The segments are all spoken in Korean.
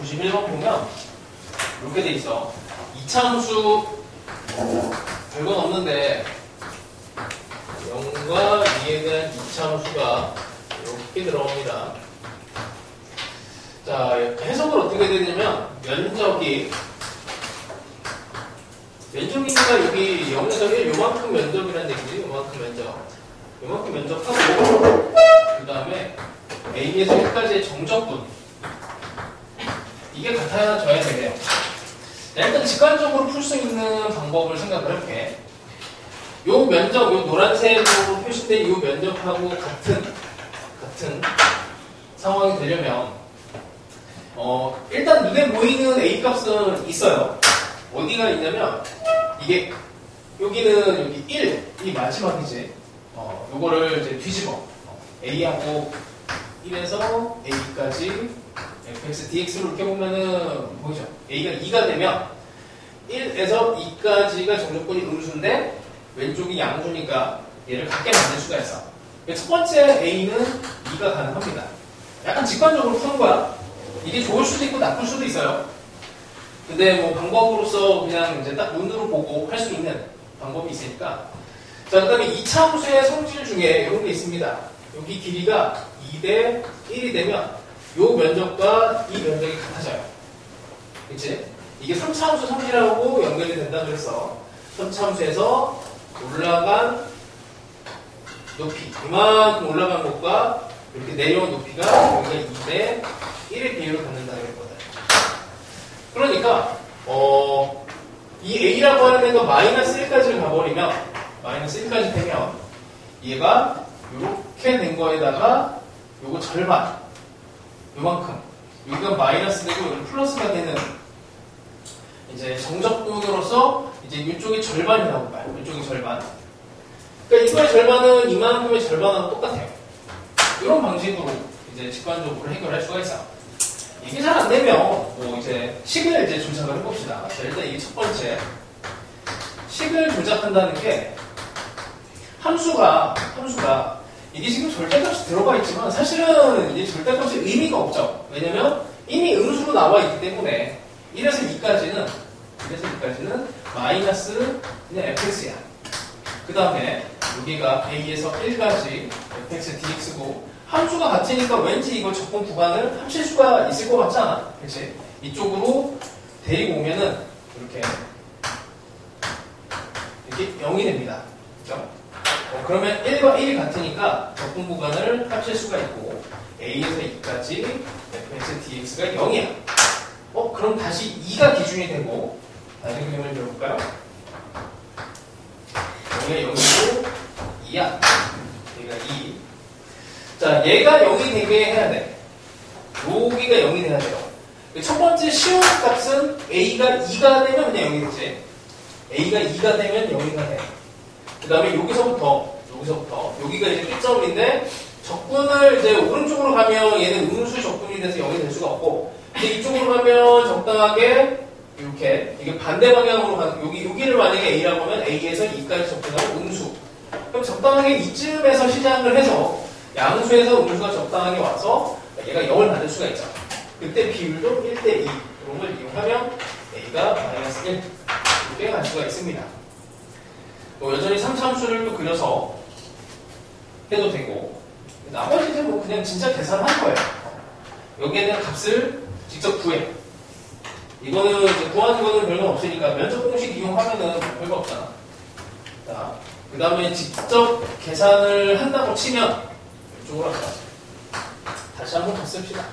91번 보면 이렇게 돼 있어. 2차 함수 별건 없는데 0과 2에 대한 2차 함수가 이렇게 들어옵니다. 자, 해석을 어떻게 되냐면 면적이니까 여기 0에서 1 요만큼 면적이라는 얘기지. 요만큼 면적하고 그 다음에 A에서 1까지의 정적분 이게 같아져야 되네요. 자, 일단 직관적으로 풀 수 있는 방법을 생각을 해볼게. 요 면적, 요 노란색으로 표시된 요 면적하고 같은 상황이 되려면 일단 눈에 보이는 A 값은 있어요. 어디가 있냐면 이게 여기는 여기 1이 마지막이지. 요거를 이제 뒤집어 A하고 1에서 A까지 fx dx로 이렇게 보면은 보이죠? A가 2가 되면 1에서 2까지가 정적분이 음수인데 왼쪽이 양수니까 얘를 같게 만들 수가 있어. 첫 번째 A는 2가 가능합니다. 약간 직관적으로 푸는 거야. 이게 좋을 수도 있고 나쁠 수도 있어요. 근데 뭐 방법으로서 그냥 이제 딱 눈으로 보고 할 수 있는 방법이 있으니까. 자, 그 다음에 2차 함수의 성질 중에 이런 게 있습니다. 여기 길이가 2대 1이 되면 요 면적과 이 면적이 같아져요. 그치? 이게 3차 함수 성질하고 연결이 된다 그랬어. 3차 함수에서 올라간 높이, 이만큼 올라간 것과 이렇게 내려온 높이가 여기가 2대 1의 비율을 갖는다 그랬거든. 그러니까 이 A라고 하는 애가 마이너스 1까지를 가버리면 마이너스 1까지 되면 얘가 이렇게 된 거에다가 요거 절반 요만큼 여기가 마이너스 되고 여기 플러스가 되는 이제 정적분으로서 이제 이쪽이 절반이 나올 거야. 이쪽이 절반. 그러니까 이거의 절반은 이만큼의 절반하고 똑같아요. 이런 방식으로 이제 직관적으로 해결할 수가 있어. 이게 잘 안 되면 뭐 이제 식을 이제 조작을 해봅시다. 자, 일단 이게 첫 번째 식을 조작한다는 게 함수가 이게 지금 절대값이 들어가 있지만 사실은 이게 절대값이 의미가 없죠. 왜냐면 이미 음수로 나와 있기 때문에 1에서 2까지는 마이너스 그냥 fx야. 그 다음에 여기가 a에서 1까지 fx dx고 함수가 같으니까 왠지 이거 적분 구간을 합칠 수가 있을 것 같지 않아? 그치? 이쪽으로 데리고 오면은 이렇게 0이 됩니다. 그죠? 그러면 1과 1이 같으니까 적분 구간을 합칠 수가 있고 a에서 2까지 fx dx가 0이야. 그럼 다시 2가 기준이 되고 다시 그림을 그려볼까요? 여기가 0이고 2야. 여기가 2. 자, 얘가 0이 되게 해야 돼. 여기가 0이 돼야 돼요. 첫 번째 쉬운 값은 a가 2가 되면 그냥 0이 되지. a가 2가 되면 0이가 돼. 그 다음에 여기서부터 여기가 이제 끝점인데 적분을 이제 오른쪽으로 가면 얘는 음수 적분이 돼서 0이 될 수가 없고 이제 이쪽으로 가면 적당하게 이렇게 이게 반대 방향으로 가는 여기를 만약에 a라고 하면 a에서 2까지 적분하고 음수. 그럼 적당하게 이쯤에서 시작을 해서 양수에서 음수가 적당하게 와서 얘가 0을 받을 수가 있죠. 그때 비율도 1대2 이런 걸 이용하면 a가 마이너스 1 이렇게 갈 수가 있습니다. 여전히 3차 함수를 또 그려서 해도 되고 나머지는 뭐 그냥 진짜 계산할 거예요. 여기에 대한 값을 직접 구해. 이거는 이제 구하는 거는 별거 없으니까 면적 공식 이용하면은 별거 없잖아. 자, 그 다음에 직접 계산을 한다고 치면 이쪽으로 할까? 다시 한번 더 씁시다.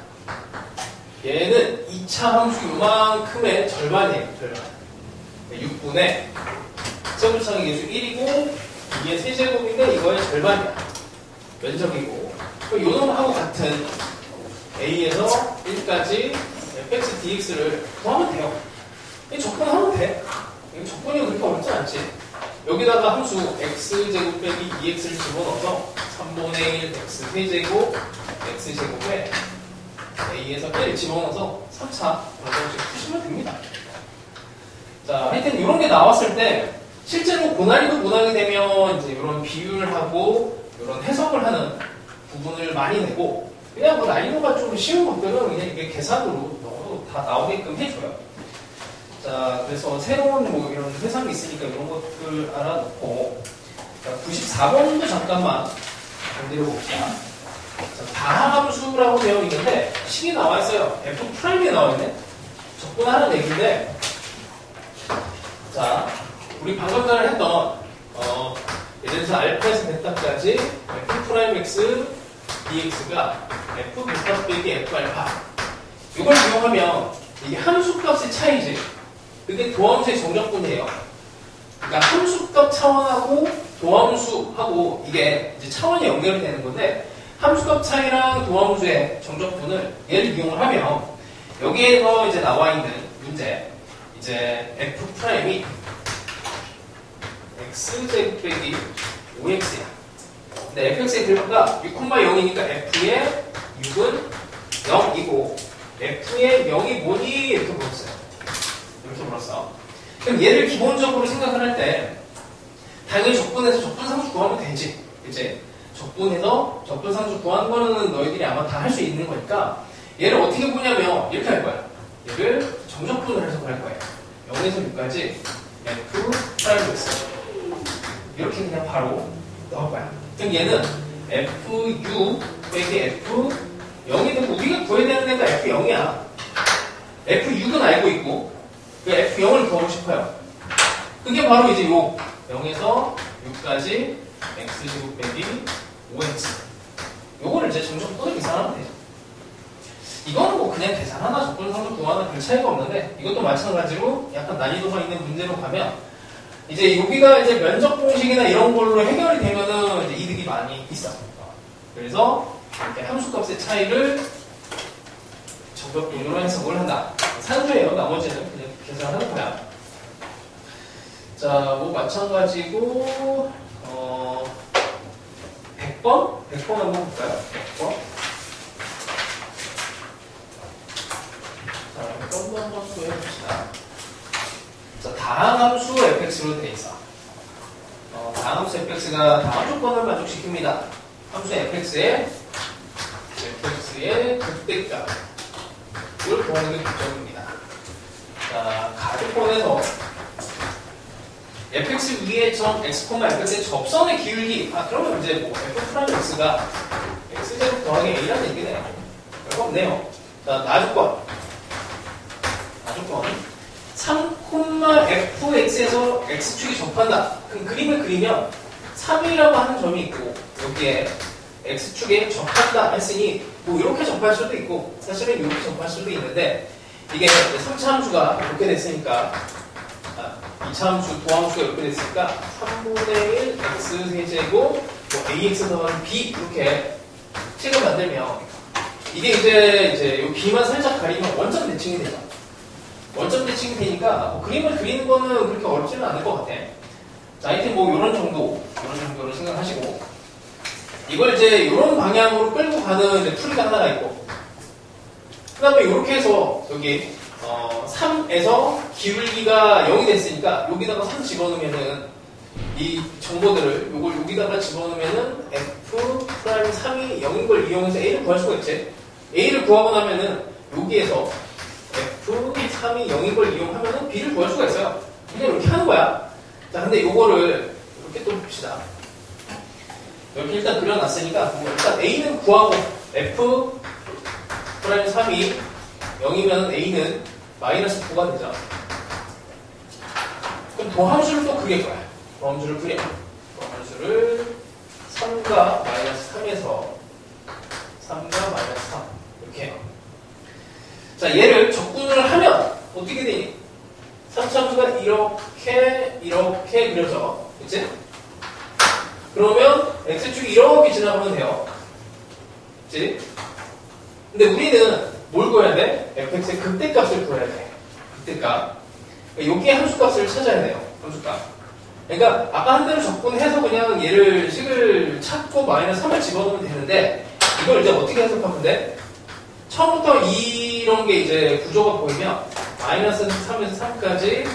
얘는 2차 함수 요만큼의 절반이에요. 절반. 6분의 세분차의 계수 1이고 이게 세제곱인데 이거의 절반이야. 면적이고 요 놈하고 같은 a에서 1까지 fx dx를 구하면 돼요. 이 적분하면 돼. 이 적분이 그렇게 어렵지 않지. 여기다가 함수 x제곱 빼기 2x를 집어넣어서 3분의 1 x 세제곱 x제곱에 a에서 1 집어넣어서 3차 방정식 푸시면 됩니다. 자, 하여튼 이런 게 나왔을 때 실제로 고난이도 문항이 되면 이제 이런 비율하고 이런 해석을 하는 부분을 많이 내고 그냥 뭐 난이도가 좀 쉬운 것들은 그냥 이게 계산으로 넣어도 다 나오게끔 해줘요. 자, 그래서 새로운 뭐 이런 회상이 있으니까 이런 것들 알아놓고, 자, 94번도 잠깐만 건드려볼게요. 자, 다함수라고 되어 있는데 식이 나와 있어요. F'이 나와 있네. 적분하는 얘기인데, 자, 우리 방금 전에 했던 예를 들어서 알파에서 베타까지 F'X dx가 F 베타 빼기 F 알파, 이걸 이용하면 이게 함수값의 차이지. 그게 도함수의 정적분이에요. 그러니까 함수값 차원하고 도함수하고 이게 이제 차원이 연결이 되는 건데, 함수값 차이랑 도함수의 정적분을 얘를 이용을 하면 여기에서 이제 나와 있는 문제, 이제 F'이 x제곱 빼기 5x야. 근데 fx의 밸류가 6,0이니까 f의 6은 0이고 f의 0이 뭐니? 이렇게 물었어요. 이렇게 물었어. 그럼 얘를 기본적으로 생각을 할 때 당연히 적분해서 적분상수 구하면 되지. 그치? 적분해서 적분상수 구하는 거는 너희들이 아마 다 할 수 있는 거니까 얘를 어떻게 보냐면 이렇게 할 거야. 얘를 정적분을 해서 할 거예요. 0에서 6까지 f 프라임 x 이렇게 그냥 바로 넣을 거야. 그럼 얘는 fu 빼기 f 0이 되고 우리가 구해야 되는 애가 f0이야. f6은 알고 있고 그 f0을 구하고 싶어요. 그게 바로 이제 요 0에서 6까지 x제곱 빼기 5x, 요거를 이제 정적분을 계산하면 되죠. 이거는 뭐 그냥 계산하나 적분상수 구하나 별 차이가 없는데, 이것도 마찬가지로 약간 난이도가 있는 문제로 가면 이제 여기가 이제 면적 공식이나 이런 걸로 해결이 되면은 이제 이득이 많이 있어. 그래서 이렇게 함수값의 차이를 정적분으로 해석을 한다. 산수예요. 나머지는 그냥 계산하는 거야. 자, 뭐 마찬가지고 100번? 100번 한번 볼까요? 100번. 자, 100번도 한번 또 해봅시다. 자, 다항함수 fx로 되어 있어. 다항함수 fx가 다음 조건을 만족시킵니다. 함수 fx의 극대값. 이걸 구하는 게 목적입니다. 자, 가주권에서 fx 위에 점 x, fx의 접선의 기울기. 그러면 이제 뭐 f'(x가 x제곱 더하기 a라는 얘기네. 별거 없네요. 자, 나주권. 나주권. 3,fx에서 x축이 접한다. 그럼 그림을 그리면 3이라고 하는 점이 있고 여기에 x축에 접한다 했으니 뭐 이렇게 접할 수도 있고 사실은 이렇게 접할 수도 있는데, 이게 3차 함수가 이렇게 됐으니까 2차 함수, 도함수가 이렇게 됐으니까 3분의 1 x 세제곱 뭐 ax 더하기 b 이렇게 식을 만들면 이게 이제 이 b만 살짝 가리면 원점 대칭이 되죠. 원점 대칭이 되니까 뭐 그림을 그리는 거는 그렇게 어렵지는 않을 것 같아. 자, 하여튼 뭐 이런 정도를 생각하시고, 이걸 이제 이런 방향으로 끌고 가는 이제 풀이가 하나가 있고, 그 다음에 이렇게 해서 여기 3에서 기울기가 0이 됐으니까 여기다가 3 집어넣으면은 이 정보들을 요걸 여기다가 집어넣으면은 f'3이 0인 걸 이용해서 a를 구할 수가 있지. a를 구하고 나면은 여기에서 f'3이 0인 걸 이용하면은 b를 구할 수가 있어요. 그냥 이렇게 하는 거야. 자, 근데 요거를 이렇게 또 봅시다. 이렇게 일단 그려놨으니까 일단 a는 구하고 f'3이 0이면 a는 마이너스 9가 되죠. 그럼 도함수를 또 그릴 거야. 도함수를 그려. 도함수를 3과 마이너스 3에서 3과 마이너스 3 이렇게 해요. 자, 얘를 적분을 하면 어떻게 되니? 3차 함수가 이렇게 그려져. 그치? 그러면 x축이 이렇게 지나가면 돼요. 그치? 근데 우리는 뭘 구해야 돼? fx의 극대값을 구해야 돼. 극대값. 여기에 함수값을 찾아야 돼요. 함수값. 그러니까 아까 한 대로 적분해서 그냥 얘를 식을 찾고 마이너스 3을 집어넣으면 되는데, 이걸 이제 어떻게 해석하면 돼? 처음부터 이런 게 이제 구조가 보이면 마이너스 3에서 3까지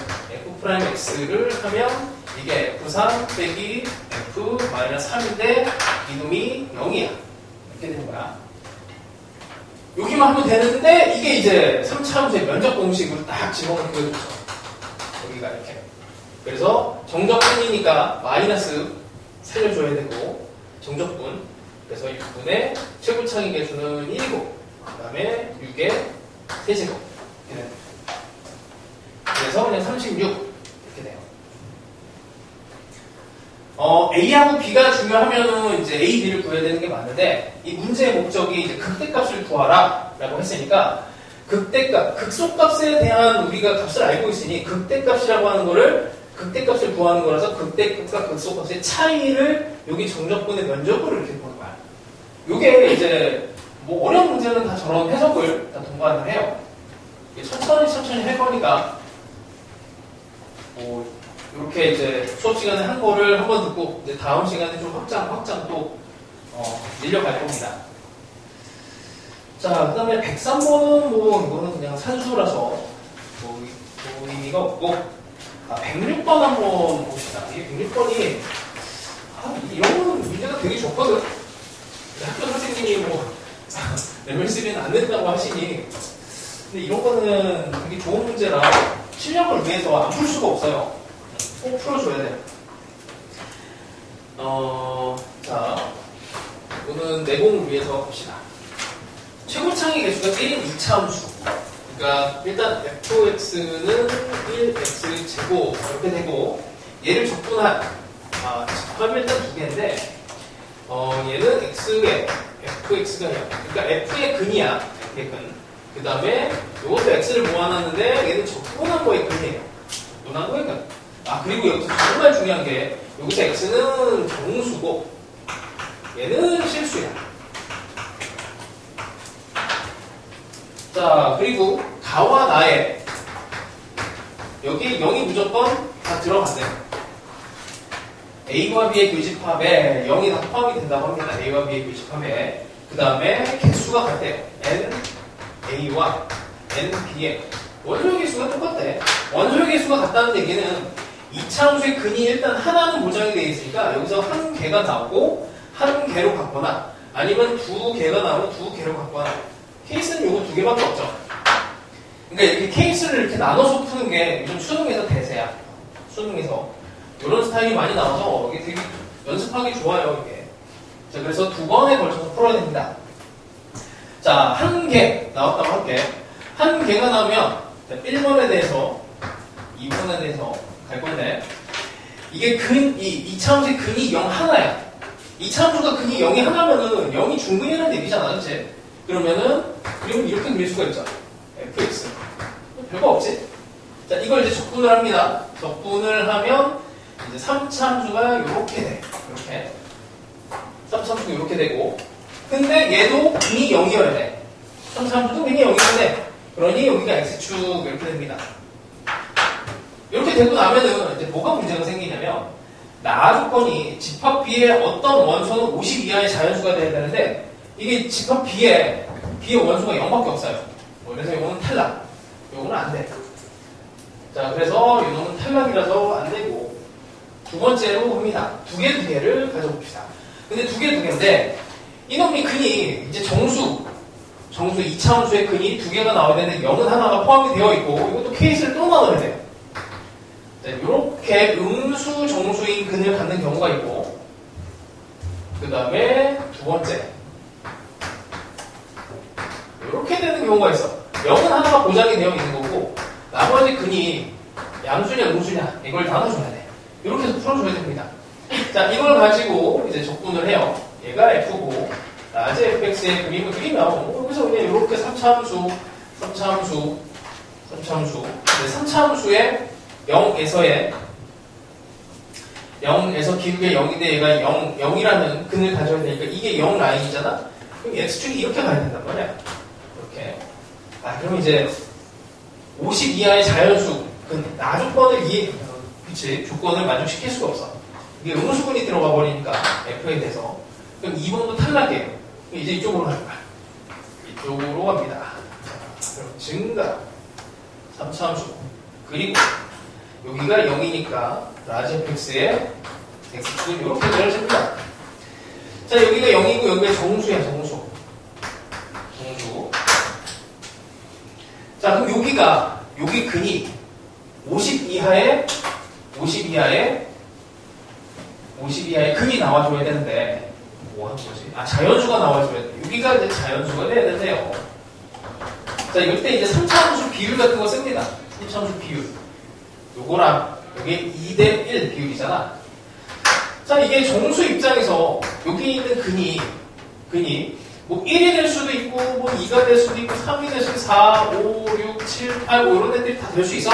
f'x를 하면 이게 f3 빼기 f 마이너스 3인데 이놈이 0이야. 이렇게 되는 거야. 여기만 하면 되는데 이게 이제 3차함수의 면적 공식으로 딱 집어넣고 여기가 이렇게. 그래서 정적분이니까 마이너스 살려줘야 되고 정적분. 그래서 6분의 최고차기 계수는 1이고 그 다음에 6의 세제곱 이렇게 됩니다. 그래서 그냥 36 이렇게 돼요. A하고 B가 중요하면은 이제 A, B를 구해야 되는 게 맞는데 이 문제의 목적이 이제 극대값을 구하라 라고 했으니까 극대값, 극소값에 대한 우리가 값을 알고 있으니 극대값이라고 하는 거를 극대값을 구하는 거라서 극대값과 극소값의 차이를 여기 정적분의 면적으로 이렇게 보는 거야. 요게 이제 뭐 어려운 문제는 다 저런 해석을 다 동반을 해요. 천천히 할 거니까 뭐 이렇게 이제 수업 시간에 한 거를 한번 듣고 이제 다음 시간에 좀 확장 또 밀려갈 겁니다. 자, 그 다음에 103번은 뭐 이거는 그냥 산수라서 뭐 의미가 없고 106번 한번 봅시다. 이게 106번이 이런 문제가 되게 좋거든. 학교 선생님이 뭐 레벨 3는 안 된다고 하시니 근데 이런 거는 되게 좋은 문제라 실력을 위해서 안 풀 수가 없어요. 꼭 풀어줘야 돼요. 자, 이거는 내공을 위해서 봅시다. 최고차기 개수가 1인 2차함수. 그러니까 일단 fx는 1x 제곱 이렇게 되고 얘를 적분한 집합이 일단 두 개인데 얘는 x에 fx가 0. 그러니까 f의 근이야. f의 근. 그 다음에 이것도 x를 모아놨는데 얘는 적분한 거의 근이에요. 분한 거의 근. 그리고 여기서 정말 중요한 게 여기서 x는 정수고 얘는 실수야. 자, 그리고 가와 나에 여기 0이 무조건 다 들어가세요. A와 B의 교집합에 0이 다 포함이 된다고 합니다. A와 B의 교집합에. 그 다음에 개수가 같대요. N, A와 N, B의 원소의 개수가 똑같대. 원소의 개수가 같다는 얘기는 2차함수의 근이 일단 하나는 보장이 되어 있으니까 여기서 한 개가 나오고 한 개로 갖거나 아니면 두 개가 나오고 두 개로 갖거나 케이스는 요거 두 개밖에 없죠. 그러니까 이렇게 케이스를 이렇게 나눠서 푸는 게 요즘 수능에서 대세야. 수능에서 이런 스타일이 많이 나와서 이게 되게 연습하기 좋아요. 이게. 자, 그래서 두 번에 걸쳐서 풀어야 됩니다. 자, 한 개 나왔다고 할게. 한 개가 나오면 1번에 대해서 2번에 대해서 갈 건데 이게 이 2차함수의 근이 0 하나야. 2차함수가 근이 0이 하나면은 0이 중근이라는 얘기잖아. 그치? 그러면 이렇게 그릴 수가 있죠. fx. 별거 없지? 자, 이걸 이제 적분을 합니다. 적분을 하면 이제 3차함수가 이렇게 돼. 이렇게. 3차함수가 이렇게 되고. 근데 얘도 근이 0이어야 돼. 3차함수도 근이 0이어야 돼. 그러니 여기가 x축 이렇게 됩니다. 이렇게 되고 나면은 이제 뭐가 문제가 생기냐면 나 조건이 집합 B의 어떤 원소는 50 이하의 자연수가 돼야 되는데 이게 집합 B의 원소가 0밖에 없어요. 그래서 이거는 탈락. 이거는 안 돼. 자, 그래서 이거는 탈락이라서 안 되고 두 번째로 합니다. 두 개를 가져봅시다. 근데 두 개인데 이놈이 근이 이제 정수 2차함수의 근이 두 개가 나와야 되는데 0은 하나가 포함이 되어 있고 이것도 케이스를 또 나눠야 돼요. 자, 이렇게 음수 정수인 근을 갖는 경우가 있고 그 다음에 두 번째 이렇게 되는 경우가 있어. 0은 하나가 보장이 되어 있는 거고 나머지 근이 양수냐 음수냐 이걸 나눠줘야 돼. 이렇게 해서 풀어줘야 됩니다. 자, 이걸 가지고 이제 적분을 해요. 얘가 F고 라지 fx의 그림을 그리면 여기서 그냥 이렇게 3차함수 3차함수의 0에서 기울기가 0인데 얘가 0이라는 근을 가져야 되니까 이게 0 라인이잖아? 그럼 x축이 이렇게 가야 된단 말이야. 이렇게. 그럼 이제 50 이하의 자연수, 나 조건을 조건을 만족시킬 수가 없어. 이게 음수근이 들어가 버리니까 f에 대해서. 그럼 2번도 탈락이에요. 이제 이쪽으로 가는 거야. 이쪽으로 갑니다. 자, 그럼 증가 3차함수. 그리고 여기가 0이니까 라지 fx의 x축은 이렇게 그려집니다. 자, 여기가 0이고 여기가 정수야, 정수. 자, 그럼 여기 근이 50 이하의 근이 나와줘야 되는데, 뭐 하는 거지? 아, 자연수가 나와줘야 돼. 여기가 이제 자연수가 돼야 된대요. 자, 이때 이제 3차함수 비율 같은 거 씁니다. 3차함수 비율. 요거랑, 요게 2대1 비율이잖아. 자, 이게 정수 입장에서, 여기 있는 근이, 뭐 1이 될 수도 있고, 뭐 2가 될 수도 있고, 3이 될 수도 있고, 4, 5, 6, 7, 8, 뭐 이런 애들이 다 될 수 있어.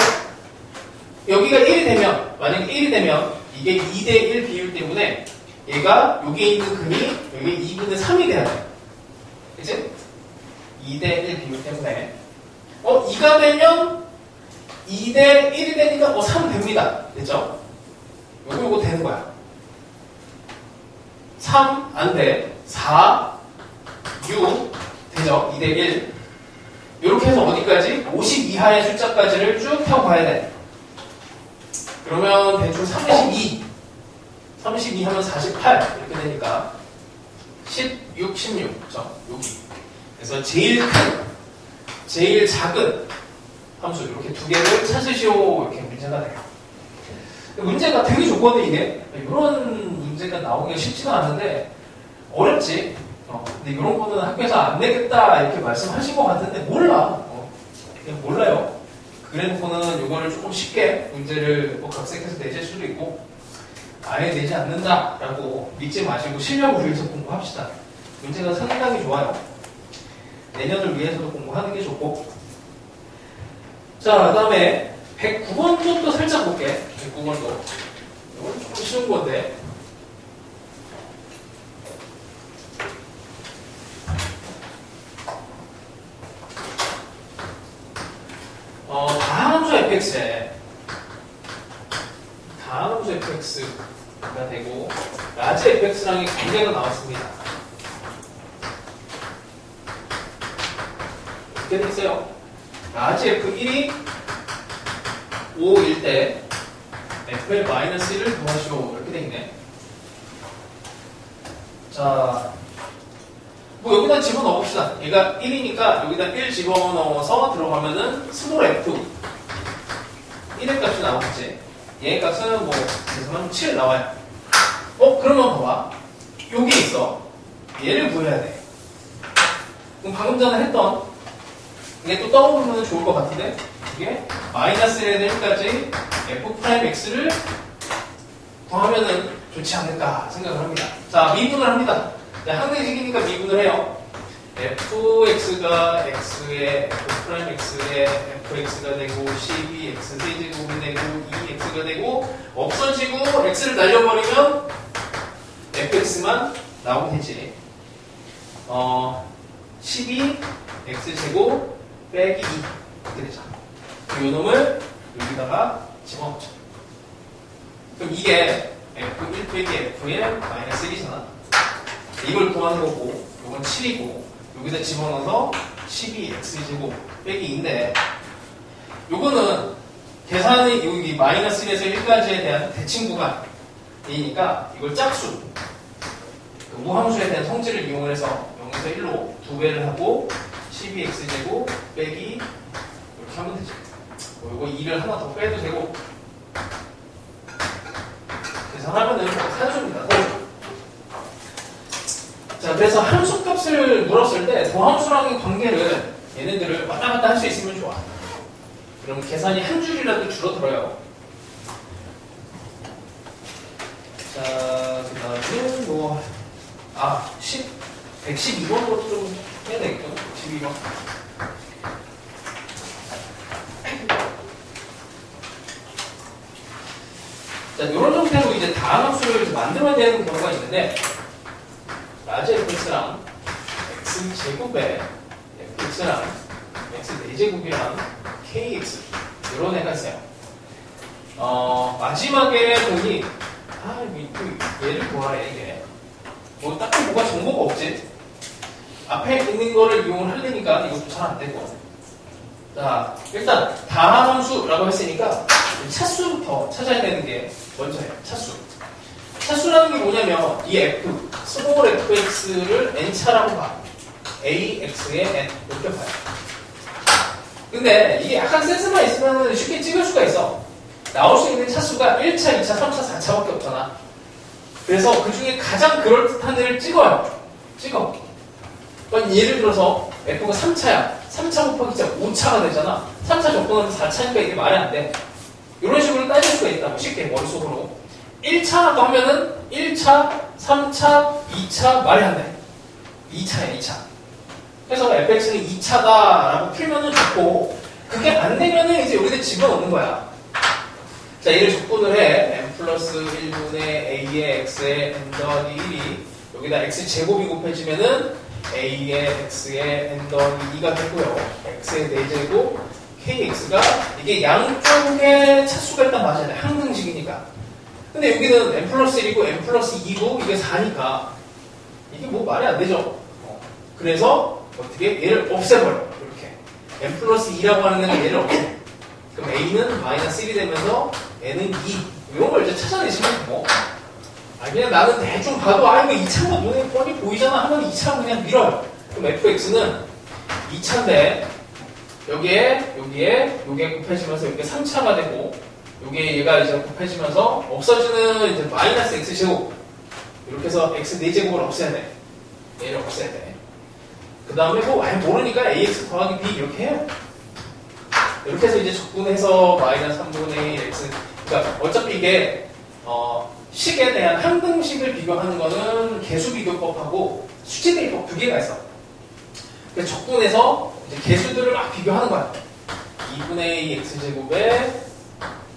여기가 1이 되면, 만약에 1이 되면, 이게 2대1 비율 때문에, 얘가, 여기 있는 근이, 여기 2분의 3이 돼야 돼. 그치? 2대1 비율 때문에. 2가 되면, 2대1이 되니까, 3 됩니다. 됐죠? 요거 되는 거야. 3, 안 돼. 4, 6, 되죠? 2대1. 이렇게 해서 어디까지? 50 이하의 숫자까지를 쭉 펴봐야 돼. 그러면 대충 32 하면 48 이렇게 되니까 16, 16 그렇죠? 여기. 그래서 제일 큰, 제일 작은 함수 이렇게 두 개를 찾으시오 이렇게 문제가 돼요. 문제가 되게 좋거든 이게. 이런 문제가 나오기가 쉽지가 않은데 어렵지. 근데 이런 거는 학교에서 안 내겠다 이렇게 말씀하신 것 같은데 몰라. 그냥 몰라요. 그래놓고는 이거를 조금 쉽게 문제를 뭐 각색해서 내실 수도 있고 아예 내지 않는다라고 믿지 마시고 실력을 위해서 공부합시다. 문제가 상당히 좋아요. 내년을 위해서도 공부하는 게 좋고. 자, 그 다음에 109번도 또 살짝 볼게. 109번도. 이건 조금 쉬운 건데. 다함수 fx가 되고 라지 fx랑의 관계가 나왔습니다. 이렇게 돼 있어요. 라지 f1이 5일 때 f의 마이너스 1을 더하시오 이렇게 돼 있네. 자, 뭐 여기다 집어넣어 봅시다. 얘가 1이니까 여기다 1 집어넣어서 들어가면은 스몰 f 1의 값이 나오겠지. 얘의 값은 뭐 계산하면 7 나와요. 그러면 봐봐. 여기 있어. 얘를 구해야 돼. 그럼 방금 전에 했던 이게 또 떠오르면 좋을 것 같은데 이게 마이너스 1에서 1까지 f'x를 구하면은 좋지 않을까 생각을 합니다. 자, 미분을 합니다. 항등식이니까 미분을 해요. fx가 x에 f'x에 fx가 되고 12x 세제곱이 되고 2x가 되고 없어지고 x를 날려버리면 fx만 나오면 되지. 12x제곱 빼기 2 이렇게 되죠. 이 놈을 여기다가 집어넣죠. 그럼 이게 f1 빼기 f의 마이너스 1이잖아. 이걸 구하는 거고 이건 7이고 여기다 집어넣어서 12x제곱 빼기 2인데 요거는 계산이 여기 마이너스 1에서 1까지에 대한 대칭 구간이니까 이걸 짝수 그 무함수에 대한 성질을 이용해서 0에서 1로 2배를 하고 12x제곱 빼기 이렇게 하면 되죠. 요거 2를 하나 더 빼도 되고 계산하면은 산수입니다. 자, 그래서 함수값을 물었을 때 도함수랑의 관계를 얘네들을 왔다 갔다 할 수 있으면 좋아. 그럼 계산이 한 줄이라도 줄어들어요. 자, 그 다음에 뭐 112번으로 좀 해야 되겠죠? 112번. 자, 이런 형태로 이제 다음 함수를 만들어야 되는 경우가 있는데 라지 fx랑 x제곱에 fx랑 x4제곱이랑 kx 이런 애가 있어요. 마지막에 보니 얘를 구하래 이게 뭐 딱히 뭐가 정보가 없지. 앞에 있는 거를 이용을 하려니까 이것도 잘 안 되고. 자, 일단 다함수라고 했으니까 차수부터 찾아야 되는 게 먼저예요. 차수라는 게 뭐냐면 이 f, 스몰 fx를 n차라고 봐. ax의 n 이렇게 봐요. 근데 이게 약간 센스만 있으면 쉽게 찍을 수가 있어. 나올 수 있는 차수가 1차, 2차, 3차, 4차밖에 없잖아. 그래서 그 중에 가장 그럴듯한 애를 찍어요. 찍어. 그러니까 예를 들어서 F가 3차야. 3차 곱하기 5차가 되잖아. 3차 적분하면 4차니까 이게 말이 안 돼. 이런 식으로 따질 수가 있다고. 쉽게 머릿속으로. 1차라고 하면은 1차, 3차, 2차 말이 안 돼. 2차야, 2차. 그래서 fx는 2차다라고 풀면은 좋고, 그게 안 되면은 이제 여기다 집어넣는 거야. 자, 얘를 적분을 해. m 플러스 1분의 a의 x의 n 더하기 1이 여기다 x제곱이 곱해지면은 a의 x의 n 더하기 2가 되고요. x의 4제곱, kx가 이게 양쪽에 차수가 일단 맞아야 돼. 항등식이니까. 근데 여기는 n 플러스 1이고 n 플러스 2고 이게 4니까 이게 뭐 말이 안 되죠. 그래서 어떻게 얘를 없애버려. 이렇게 n 플러스 2라고 하는 애는 얘를 없애. 그럼 a는 마이너스 1이 되면서 n은 2. 이런 걸 이제 찾아내시면 되고. 그냥 나는 대충 봐도 이거 2차가 눈에 뻔히 보이잖아 하면 2차 그냥 밀어요. 그럼 fx는 2차인데 여기에 요게 곱해지면서 여기에 3차가 되고 요게 얘가 이제 곱해지면서 없어지는 이제 마이너스 x제곱 이렇게 해서 x 4제곱을 없애야 돼. 얘를 없애야 돼. 그 다음에 뭐 아예 모르니까 ax 더하기 b 이렇게 해요. 이렇게 해서 이제 적분해서 마이너스 3분의 1 x. 그러니까 어차피 이게 식에 대한 항등식을 비교하는 거는 개수 비교법하고 수치 대입법 두 개가 있어. 그래서 적분해서 이제 개수들을 막 비교하는 거야. 2분의 a x제곱에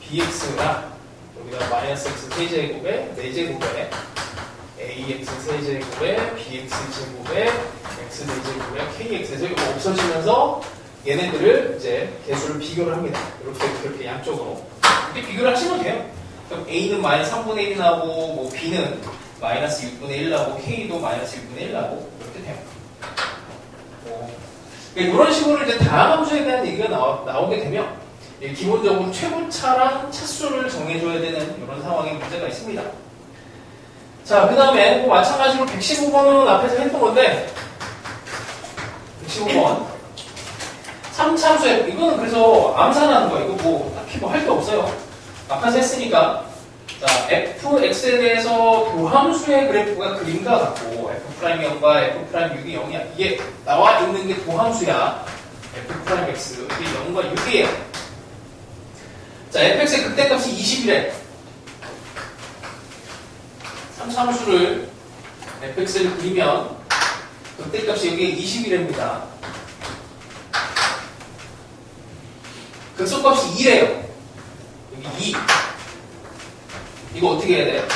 bx가 여기다 마이너스 x 세제곱에 4제곱에 ax 세제곱에 bx제곱에 x 4제곱에 kx에서 이거 없어지면서 얘네들을 이제 개수를 비교를 합니다. 이렇게 양쪽으로. 이렇게 비교를 하시면 돼요. 그럼 a는 마이너스 3분의 1이 나오고 뭐 b는 마이너스 6분의 1 나오고 k도 마이너스 6분의 1 나오고 이렇게 돼요. 이런 식으로 이제 다양한 함수에 대한 얘기가 나오게 되면 기본적으로 최고차랑 차수를 정해줘야 되는 이런 상황에 문제가 있습니다. 자, 그 다음에 뭐 마찬가지로 115번은 앞에서 했던 건데 115번 3차 함수 F 이거는 그래서 암산하는 거예요. 이거 뭐 딱히 뭐 할 게 없어요. 앞에서 했으니까 자, fx에 대해서 도함수의 그래프가 그림과 같고 f'0과 f'6이 0이야. 이게 나와 있는 게 도함수야. f'x 이게 0과 6이에요. 자, fx의 극대값이 20이래. 3차 함수를 fx를 그리면 극대값이 여기에 20이랍니다. 극소값이 2래요. 여기 2. 이거 어떻게 해야 돼?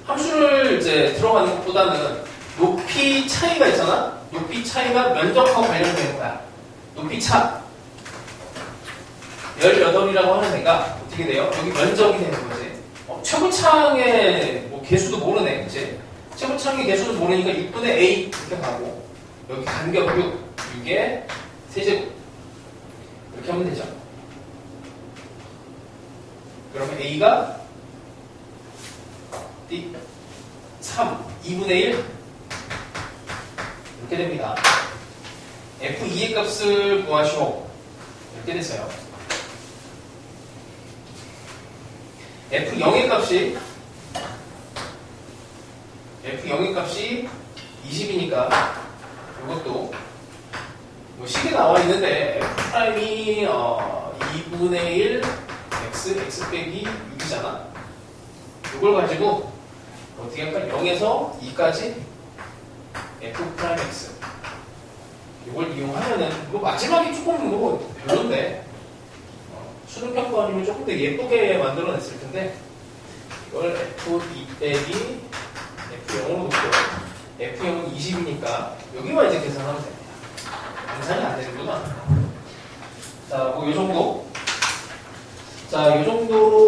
함수를 이제 들어가는 것보다는 높이 차이가 있잖아? 높이 차이가 면적하고 관련되는 거야. 높이 차. 18이라고 하면 내가 어떻게 돼요? 여기 면적이 되는 거지. 최고창의 뭐 개수도 모르네, 그치? 최고창의 개수도 모르니까 6분의 a 이렇게 가고, 여기 간격 6, 6에 세제곱. 이렇게 하면 되죠. 그러면 a가 3, 2분의 1 이렇게 됩니다. f2의 값을 구하시오. 이렇게 됐어요. f0의 값이 20이니까 이것도 뭐 식에 나와 있는데 f'이 2분의 1 x 빼기 6이잖아. 이걸 가지고 어떻게 할까? 0에서 2까지 f'x 이걸 이용하면은 뭐 마지막이 조금 뭐 별론데 수능 평가 아니면 조금 더 예쁘게 만들어냈을 텐데 이걸 f2 빼기 f0으로 놓고 f0은 20이니까 여기만 이제 계산하면 됩니다. 계산이 안 되는구나. 자, 뭐 요 정도. 자, 요 정도로